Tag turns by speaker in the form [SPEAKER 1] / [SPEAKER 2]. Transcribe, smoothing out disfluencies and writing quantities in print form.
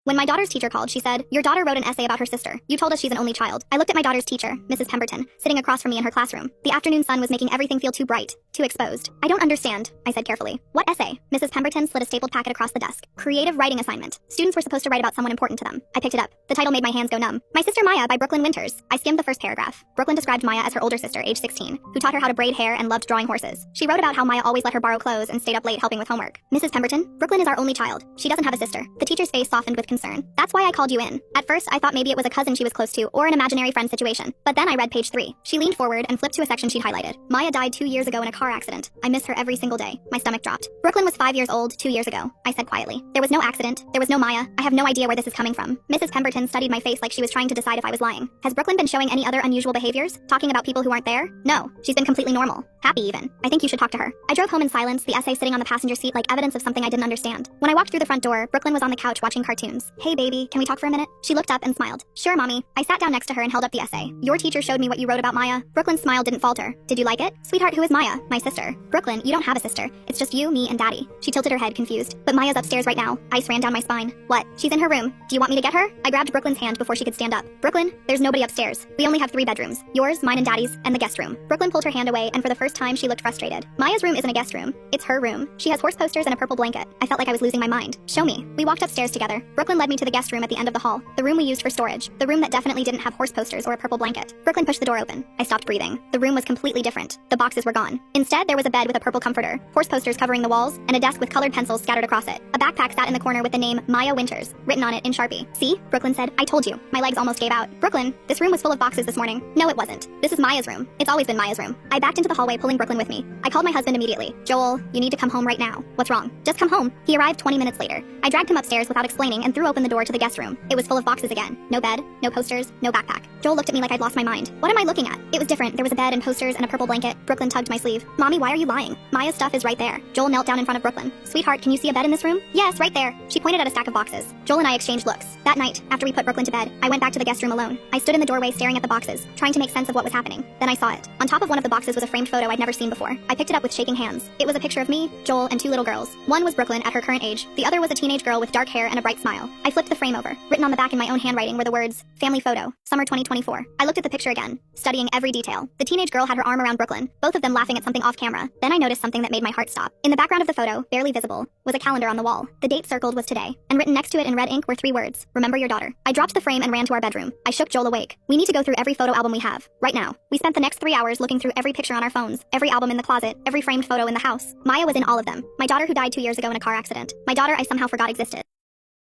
[SPEAKER 1] When my daughter's teacher called, she said, "Your daughter wrote an essay about her sister. You told us she's an only child." I looked at my daughter's teacher, Mrs. Pemberton, sitting across from me in her classroom. The afternoon sun was making everything feel too bright, too exposed. "I don't understand," I said carefully. "What essay?" Mrs. Pemberton slid a stapled packet across the desk. "Creative writing assignment. Students were supposed to write about someone important to them." I picked it up. The title made my hands go numb. "My Sister Maya" by Brooklyn Winters. I skimmed the first paragraph. Brooklyn described Maya as her older sister, age 16, who taught her how to braid hair and loved drawing horses. She wrote about how Maya always let her borrow clothes and stayed up late helping with homework. "Mrs. Pemberton, Brooklyn is our only child. She doesn't have a sister." The teacher's face softened with concern. "That's why I called you in. At first, I thought maybe it was a cousin she was close to or an imaginary friend situation. But then I read page 3. She leaned forward and flipped to a section she'd highlighted. Maya died 2 years ago in a car accident. I miss her every single day." My stomach dropped. "Brooklyn was 5 years old 2 years ago," I said quietly. "There was no accident. There was no Maya. I have no idea where this is coming from." Mrs. Pemberton studied my face like she was trying to decide if I was lying. "Has Brooklyn been showing any other unusual behaviors? Talking about people who aren't there?" "No. She's been completely normal. Happy even. I think you should talk to her." I drove home in silence, the essay sitting on the passenger seat like evidence of something I didn't understand. When I walked through the front door, Brooklyn was on the couch watching cartoons. "Hey baby, can we talk for a minute?" She looked up and smiled. "Sure, mommy." I sat down next to her and held up the essay. "Your teacher showed me what you wrote about Maya." Brooklyn's smile didn't falter. "Did you like it?" "Sweetheart, who is Maya?" "My sister." "Brooklyn, you don't have a sister. It's just you, me, and daddy." She tilted her head, confused. "But Maya's upstairs right now." Ice ran down my spine. "What?" "She's in her room. Do you want me to get her?" I grabbed Brooklyn's hand before she could stand up. "Brooklyn, there's nobody upstairs. We only have 3 bedrooms. Yours, mine and daddy's, and the guest room." Brooklyn pulled her hand away, and for the first time she looked frustrated. "Maya's room isn't a guest room. It's her room. She has horse posters and a purple blanket." I felt like I was losing my mind. "Show me." We walked upstairs together. Brooklyn led me to the guest room at the end of the hall, the room we used for storage, the room that definitely didn't have horse posters or a purple blanket. Brooklyn pushed the door open. I stopped breathing. The room was completely different. The boxes were gone. Instead, there was a bed with a purple comforter, horse posters covering the walls, and a desk with colored pencils scattered across it. A backpack sat in the corner with the name Maya Winters written on it in Sharpie. "See?" Brooklyn said. "I told you." My legs almost gave out. "Brooklyn, this room was full of boxes this morning." "No, it wasn't. This is Maya's room. It's always been Maya's room." I backed into the hallway, pulling Brooklyn with me. I called my husband immediately. "Joel, you need to come home right now." "What's wrong?" "Just come home." He arrived 20 minutes later. I dragged him upstairs without explaining and threw open the door to the guest room. It was full of boxes again. No bed, no posters, no backpack. Joel looked at me like I'd lost my mind. "What am I looking at?" "It was different. There was a bed and posters and a purple blanket." Brooklyn tugged my sleeve. "Mommy, why are you lying? Maya's stuff is right there." Joel knelt down in front of Brooklyn. "Sweetheart, can you see a bed in this room?" "Yes, right there." She pointed at a stack of boxes. Joel and I exchanged looks. That night, after we put Brooklyn to bed, I went back to the guest room alone. I stood in the doorway staring at the boxes, trying to make sense of what was happening. Then I saw it. On top of one of the boxes was a framed photo I'd never seen before. I picked it up with shaking hands. It was a picture of me, Joel, and 2 little girls. One was Brooklyn at her current age. The other was a teenage girl with dark hair and a bright smile. I flipped the frame over. Written on the back in my own handwriting were the words, "Family photo, summer 2024. I looked at the picture again, studying every detail. The teenage girl had her arm around Brooklyn, both of them laughing at something off camera. Then I noticed something that made my heart stop. In the background of the photo, barely visible, was a calendar on the wall. The date circled was today, and written next to it in red ink were 3 words, "Remember your daughter." I dropped the frame and ran to our bedroom. I shook Joel awake. "We need to go through every photo album we have, right now." We spent the next 3 hours looking through every picture on our phones, every album in the closet, every framed photo in the house. Maya was in all of them. My daughter who died 2 years ago in a car accident. My daughter I somehow forgot existed.